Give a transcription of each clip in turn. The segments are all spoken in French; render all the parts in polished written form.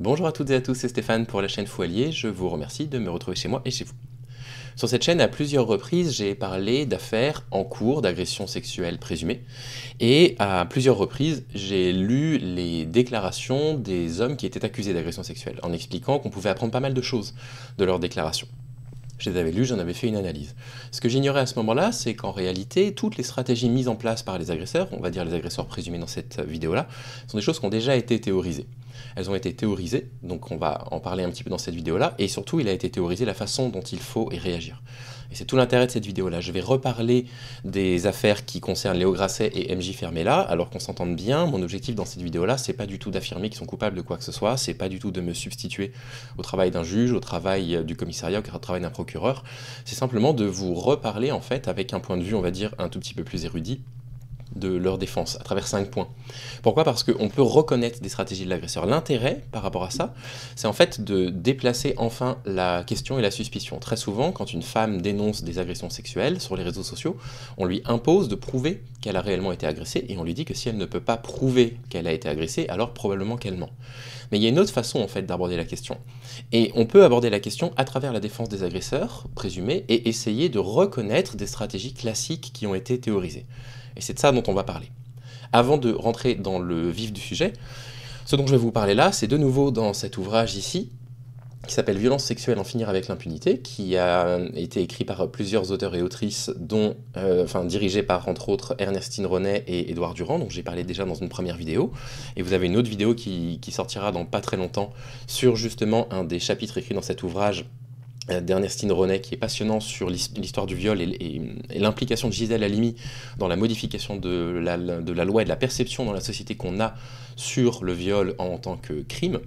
Bonjour à toutes et à tous, c'est Stéphane pour la chaîne Foualier, je vous remercie de me retrouver chez moi et chez vous. Sur cette chaîne, à plusieurs reprises, j'ai parlé d'affaires en cours d'agression sexuelle présumée, et à plusieurs reprises, j'ai lu les déclarations des hommes qui étaient accusés d'agression sexuelle, en expliquant qu'on pouvait apprendre pas mal de choses de leurs déclarations. Je les avais lues, j'en avais fait une analyse. Ce que j'ignorais à ce moment-là, c'est qu'en réalité, toutes les stratégies mises en place par les agresseurs, on va dire les agresseurs présumés dans cette vidéo-là, sont des choses qui ont déjà été théorisées. Elles ont été théorisées, donc on va en parler un petit peu dans cette vidéo-là, et surtout il a été théorisé la façon dont il faut y réagir. Et c'est tout l'intérêt de cette vidéo-là. Je vais reparler des affaires qui concernent Léo Grasset et MJ Fermella, alors qu'on s'entende bien, mon objectif dans cette vidéo-là, c'est pas du tout d'affirmer qu'ils sont coupables de quoi que ce soit, c'est pas du tout de me substituer au travail d'un juge, au travail du commissariat, au travail d'un procureur, c'est simplement de vous reparler en fait avec un point de vue, on va dire, un tout petit peu plus érudit, de leur défense, à travers 5 points. Pourquoi? Parce qu'on peut reconnaître des stratégies de l'agresseur. L'intérêt, par rapport à ça, c'est en fait de déplacer enfin la question et la suspicion. Très souvent, quand une femme dénonce des agressions sexuelles sur les réseaux sociaux, on lui impose de prouver qu'elle a réellement été agressée, et on lui dit que si elle ne peut pas prouver qu'elle a été agressée, alors probablement qu'elle ment. Mais il y a une autre façon, en fait, d'aborder la question. Et on peut aborder la question à travers la défense des agresseurs, présumés, et essayer de reconnaître des stratégies classiques qui ont été théorisées. Et c'est de ça dont on va parler. Avant de rentrer dans le vif du sujet, ce dont je vais vous parler là, c'est de nouveau dans cet ouvrage ici, qui s'appelle Violence sexuelle, en finir avec l'impunité, qui a été écrit par plusieurs auteurs et autrices, dont, dirigé par entre autres Ernestine Renet et Édouard Durand, dont j'ai parlé déjà dans une première vidéo. Et vous avez une autre vidéo qui sortira dans pas très longtemps sur justement un des chapitres écrits dans cet ouvrage d'Ernestine Renet, qui est passionnant sur l'histoire du viol et l'implication de Gisèle Halimi dans la modification de la loi et de la perception dans la société qu'on a sur le viol en tant que crime.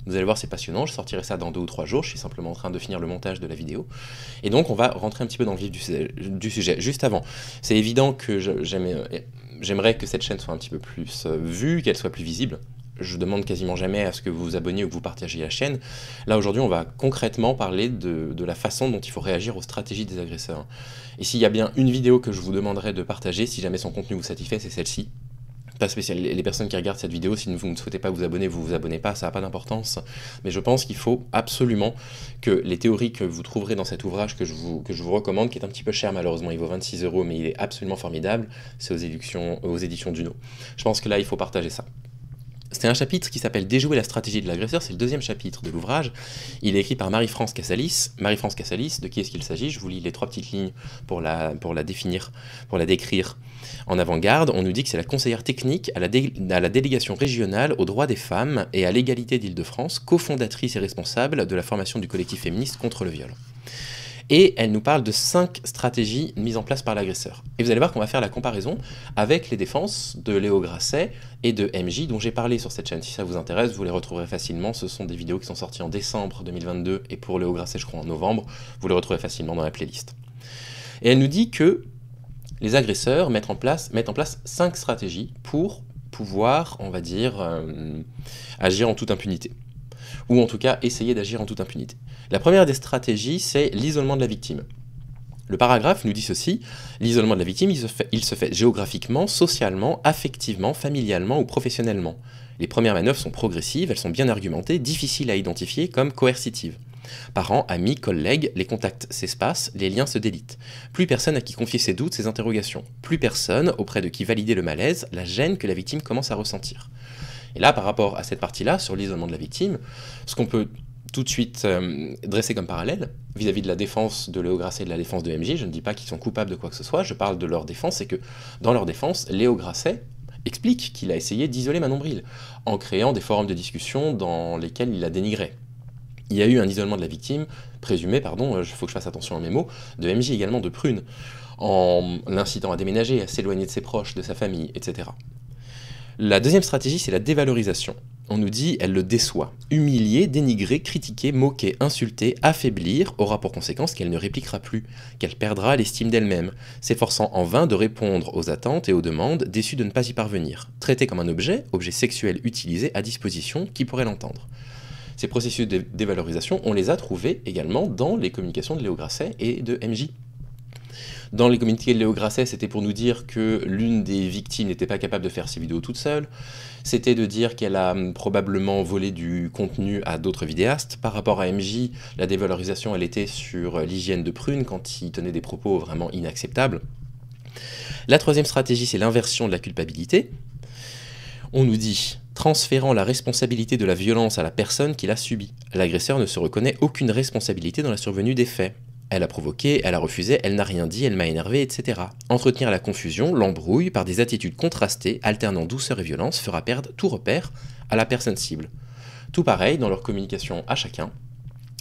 Vous allez voir, c'est passionnant, je sortirai ça dans 2 ou 3 jours, je suis simplement en train de finir le montage de la vidéo. Et donc on va rentrer un petit peu dans le vif du sujet. Juste avant, c'est évident que j'aimerais que cette chaîne soit un petit peu plus vue, qu'elle soit plus visible. Je demande quasiment jamais à ce que vous vous abonniez ou que vous partagiez la chaîne. Là, aujourd'hui, on va concrètement parler de la façon dont il faut réagir aux stratégies des agresseurs. Et s'il y a bien une vidéo que je vous demanderais de partager, si jamais son contenu vous satisfait, c'est celle-ci. Pas spécial. Les personnes qui regardent cette vidéo, si vous ne souhaitez pas vous abonner, vous vous abonnez pas, ça n'a pas d'importance. Mais je pense qu'il faut absolument que les théories que vous trouverez dans cet ouvrage que je vous recommande, qui est un petit peu cher malheureusement, il vaut 26 €, mais il est absolument formidable, c'est aux éditions Duno. Je pense que là, il faut partager ça. C'est un chapitre qui s'appelle Déjouer la stratégie de l'agresseur, c'est le 2e chapitre de l'ouvrage. Il est écrit par Marie-France Cassalis. Marie-France Cassalis, de qui est-ce qu'il s'agit? Je vous lis les 3 petites lignes pour la définir, pour la décrire. En avant-garde, on nous dit que c'est la conseillère technique à la délégation régionale aux droits des femmes et à l'égalité d'Île-de-France, cofondatrice et responsable de la formation du collectif féministe contre le viol. Et elle nous parle de 5 stratégies mises en place par l'agresseur. Et vous allez voir qu'on va faire la comparaison avec les défenses de Léo Grasset et de MJ, dont j'ai parlé sur cette chaîne. Si ça vous intéresse, vous les retrouverez facilement. Ce sont des vidéos qui sont sorties en décembre 2022, et pour Léo Grasset, je crois en novembre. Vous les retrouverez facilement dans la playlist. Et elle nous dit que les agresseurs mettent en place 5 stratégies pour pouvoir, on va dire, agir en toute impunité. Ou en tout cas, essayer d'agir en toute impunité. La première des stratégies, c'est l'isolement de la victime. Le paragraphe nous dit ceci: l'isolement de la victime, il se fait géographiquement, socialement, affectivement, familialement ou professionnellement. Les premières manœuvres sont progressives, elles sont bien argumentées, difficiles à identifier comme coercitives. Parents, amis, collègues, les contacts s'espacent, les liens se délitent. Plus personne à qui confier ses doutes, ses interrogations. Plus personne auprès de qui valider le malaise, la gêne que la victime commence à ressentir. Et là, par rapport à cette partie-là, sur l'isolement de la victime, ce qu'on peut tout de suite dresser comme parallèle, vis-à-vis de la défense de Léo Grasset et de la défense de MJ, je ne dis pas qu'ils sont coupables de quoi que ce soit, je parle de leur défense, c'est que dans leur défense, Léo Grasset explique qu'il a essayé d'isoler Manon Bril, en créant des forums de discussion dans lesquels il la dénigrait. Il y a eu un isolement de la victime, présumé, il faut que je fasse attention à mes mots, de MJ également, de Prune, en l'incitant à déménager, à s'éloigner de ses proches, de sa famille, etc. La deuxième stratégie, c'est la dévalorisation. On nous dit, elle le déçoit. Humilier, dénigrer, critiquer, moquer, insulter, affaiblir aura pour conséquence qu'elle ne répliquera plus, qu'elle perdra l'estime d'elle-même, s'efforçant en vain de répondre aux attentes et aux demandes, déçue de ne pas y parvenir. Traitée comme un objet sexuel utilisé à disposition, qui pourrait l'entendre. Ces processus de dévalorisation, on les a trouvés également dans les communications de Léo Grasset et de MJ. Dans les communiqués de Léo Grasset, c'était pour nous dire que l'une des victimes n'était pas capable de faire ses vidéos toute seule. C'était de dire qu'elle a probablement volé du contenu à d'autres vidéastes. Par rapport à MJ, la dévalorisation, elle était sur l'hygiène de Prune quand il tenait des propos vraiment inacceptables. La troisième stratégie, c'est l'inversion de la culpabilité. On nous dit, transférant la responsabilité de la violence à la personne qui l'a subie. L'agresseur ne se reconnaît aucune responsabilité dans la survenue des faits. Elle a provoqué, elle a refusé, elle n'a rien dit, elle m'a énervé, etc. Entretenir la confusion, l'embrouille, par des attitudes contrastées, alternant douceur et violence, fera perdre tout repère à la personne cible. Tout pareil dans leur communication à chacun.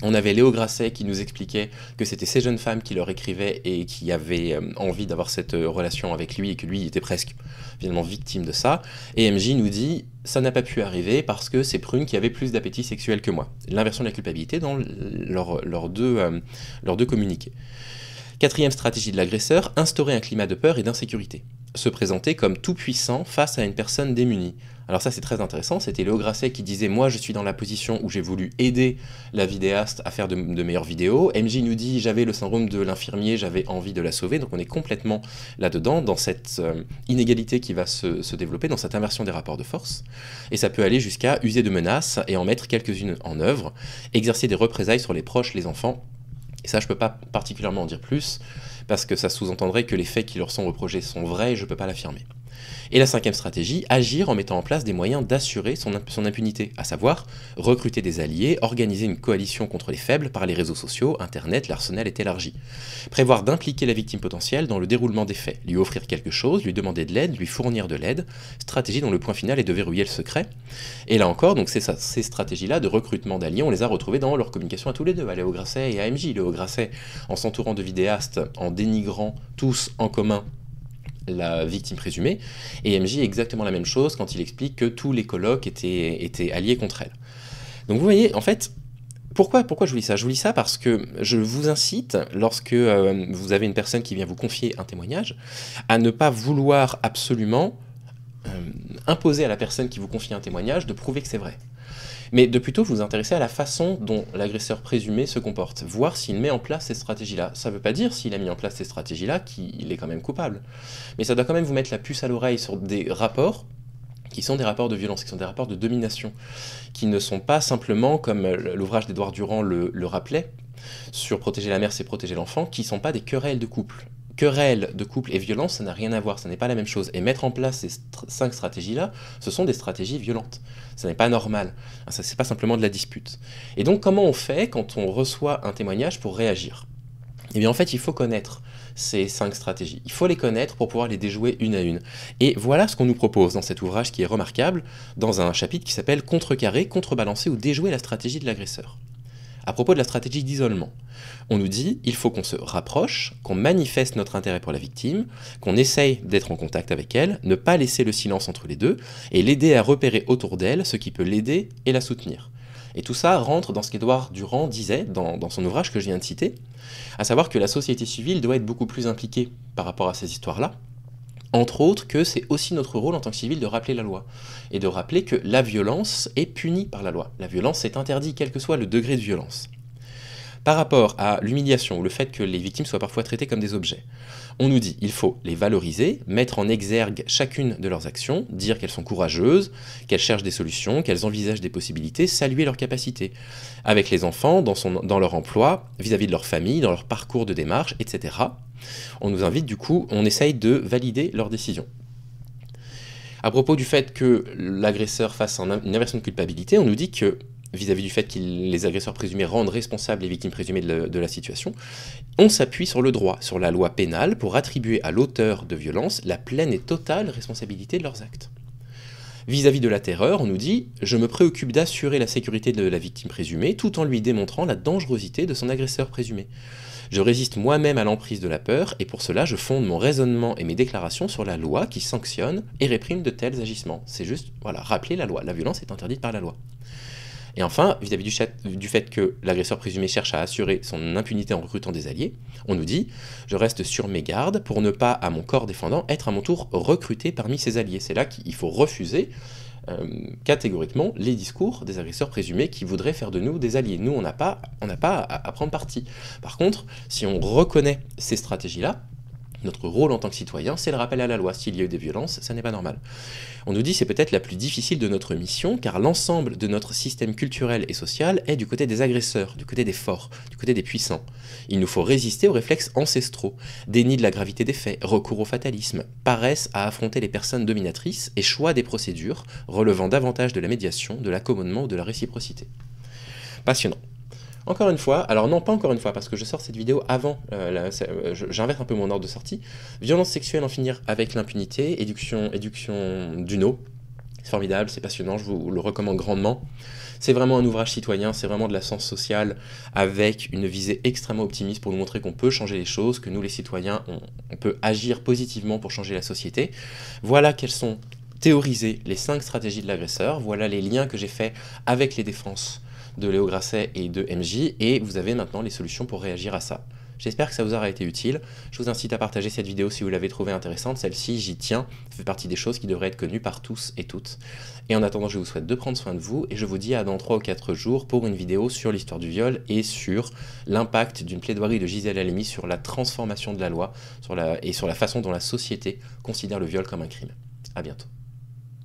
On avait Léo Grasset qui nous expliquait que c'était ces jeunes femmes qui leur écrivaient et qui avaient envie d'avoir cette relation avec lui et que lui était presque finalement victime de ça. Et MJ nous dit « ça n'a pas pu arriver parce que c'est Prune qui avait plus d'appétit sexuel que moi ». L'inversion de la culpabilité dans leurs deux communiqués. Quatrième stratégie de l'agresseur, instaurer un climat de peur et d'insécurité. Se présenter comme tout puissant face à une personne démunie. Alors ça c'est très intéressant, c'était Léo Grasset qui disait « moi je suis dans la position où j'ai voulu aider la vidéaste à faire de meilleures vidéos ». MJ nous dit « j'avais le syndrome de l'infirmier, j'avais envie de la sauver ». Donc on est complètement là-dedans, dans cette inégalité qui va se développer, dans cette inversion des rapports de force. Et ça peut aller jusqu'à user de menaces et en mettre quelques-unes en œuvre, exercer des représailles sur les proches, les enfants. Et ça je peux pas particulièrement en dire plus, parce que ça sous-entendrait que les faits qui leur sont reprochés sont vrais et je peux pas l'affirmer. Et la cinquième stratégie, agir en mettant en place des moyens d'assurer son impunité, à savoir recruter des alliés, organiser une coalition contre les faibles par les réseaux sociaux, internet, l'arsenal est élargi. Prévoir d'impliquer la victime potentielle dans le déroulement des faits, lui offrir quelque chose, lui demander de l'aide, lui fournir de l'aide, stratégie dont le point final est de verrouiller le secret. Et là encore, donc ces stratégies-là de recrutement d'alliés, on les a retrouvées dans leur communication à tous les deux, à Léo Grasset et à MJ. Léo Grasset, en s'entourant de vidéastes, en dénigrant tous en commun la victime présumée, et MJ exactement la même chose quand il explique que tous les colocs étaient alliés contre elle. Donc vous voyez, en fait, pourquoi je vous lis ça? Je vous lis ça parce que je vous incite, lorsque vous avez une personne qui vient vous confier un témoignage, à ne pas vouloir absolument imposer à la personne qui vous confie un témoignage de prouver que c'est vrai. Mais de plutôt vous intéresser à la façon dont l'agresseur présumé se comporte, voir s'il met en place ces stratégies-là. Ça ne veut pas dire s'il a mis en place ces stratégies-là qu'il est quand même coupable. Mais ça doit quand même vous mettre la puce à l'oreille sur des rapports qui sont des rapports de violence, qui sont des rapports de domination, qui ne sont pas simplement, comme l'ouvrage d'Édouard Durand le rappelait, sur protéger la mère, c'est protéger l'enfant, qui ne sont pas des querelles de couple. Querelle de couple et violence, ça n'a rien à voir, ça n'est pas la même chose. Et mettre en place ces 5 stratégies-là, ce sont des stratégies violentes. Ça n'est pas normal. Ça, c'est pas simplement de la dispute. Et donc, comment on fait quand on reçoit un témoignage pour réagir? Eh bien, en fait, il faut connaître ces 5 stratégies. Il faut les connaître pour pouvoir les déjouer une à une. Et voilà ce qu'on nous propose dans cet ouvrage qui est remarquable, dans un chapitre qui s'appelle « Contrecarrer, contrebalancer ou déjouer la stratégie de l'agresseur ». À propos de la stratégie d'isolement, on nous dit il faut qu'on se rapproche, qu'on manifeste notre intérêt pour la victime, qu'on essaye d'être en contact avec elle, ne pas laisser le silence entre les deux, et l'aider à repérer autour d'elle ce qui peut l'aider et la soutenir. Et tout ça rentre dans ce qu'Édouard Durand disait dans son ouvrage que je viens de citer, à savoir que la société civile doit être beaucoup plus impliquée par rapport à ces histoires-là, entre autres que c'est aussi notre rôle en tant que civil de rappeler la loi, et de rappeler que la violence est punie par la loi. La violence est interdite, quel que soit le degré de violence. Par rapport à l'humiliation ou le fait que les victimes soient parfois traitées comme des objets, on nous dit il faut les valoriser, mettre en exergue chacune de leurs actions, dire qu'elles sont courageuses, qu'elles cherchent des solutions, qu'elles envisagent des possibilités, saluer leurs capacités. Avec les enfants, dans leur emploi, vis-à-vis de leur famille, dans leur parcours de démarche, etc. On nous invite du coup, on essaye de valider leurs décisions. À propos du fait que l'agresseur fasse une inversion de culpabilité, on nous dit que vis-à-vis du fait que les agresseurs présumés rendent responsables les victimes présumées de la situation, on s'appuie sur le droit, sur la loi pénale, pour attribuer à l'auteur de violences la pleine et totale responsabilité de leurs actes. Vis-à-vis de la terreur, on nous dit « Je me préoccupe d'assurer la sécurité de la victime présumée tout en lui démontrant la dangerosité de son agresseur présumé. Je résiste moi-même à l'emprise de la peur et pour cela je fonde mon raisonnement et mes déclarations sur la loi qui sanctionne et réprime de tels agissements. » C'est juste, voilà, rappeler la loi. La violence est interdite par la loi. Et enfin, vis-à-vis du fait que l'agresseur présumé cherche à assurer son impunité en recrutant des alliés, on nous dit « Je reste sur mes gardes pour ne pas, à mon corps défendant, être à mon tour recruté parmi ses alliés. » C'est là qu'il faut refuser catégoriquement les discours des agresseurs présumés qui voudraient faire de nous des alliés. Nous, on n'a pas à prendre parti. Par contre, si on reconnaît ces stratégies-là, notre rôle en tant que citoyen, c'est le rappel à la loi. S'il y a eu des violences, ça n'est pas normal. On nous dit que c'est peut-être la plus difficile de notre mission, car l'ensemble de notre système culturel et social est du côté des agresseurs, du côté des forts, du côté des puissants. Il nous faut résister aux réflexes ancestraux, déni de la gravité des faits, recours au fatalisme, paresse à affronter les personnes dominatrices et choix des procédures relevant davantage de la médiation, de l'accommodement ou de la réciprocité. Passionnant. Encore une fois, alors non pas encore une fois parce que je sors cette vidéo avant, j'inverse un peu mon ordre de sortie. Violence sexuelle, en finir avec l'impunité, éducation d'UNO, c'est formidable, c'est passionnant, je vous le recommande grandement. C'est vraiment un ouvrage citoyen, c'est vraiment de la science sociale avec une visée extrêmement optimiste pour nous montrer qu'on peut changer les choses, que nous les citoyens, on peut agir positivement pour changer la société. Voilà quelles sont théorisées les 5 stratégies de l'agresseur, voilà les liens que j'ai faits avec les défenses de Léo Grasset et de MJ, et vous avez maintenant les solutions pour réagir à ça. J'espère que ça vous aura été utile. Je vous incite à partager cette vidéo si vous l'avez trouvée intéressante. Celle-ci, j'y tiens, ça fait partie des choses qui devraient être connues par tous et toutes. Et en attendant, je vous souhaite de prendre soin de vous, et je vous dis à dans 3 ou 4 jours pour une vidéo sur l'histoire du viol et sur l'impact d'une plaidoirie de Gisèle Halimi sur la transformation de la loi et sur la façon dont la société considère le viol comme un crime. À bientôt.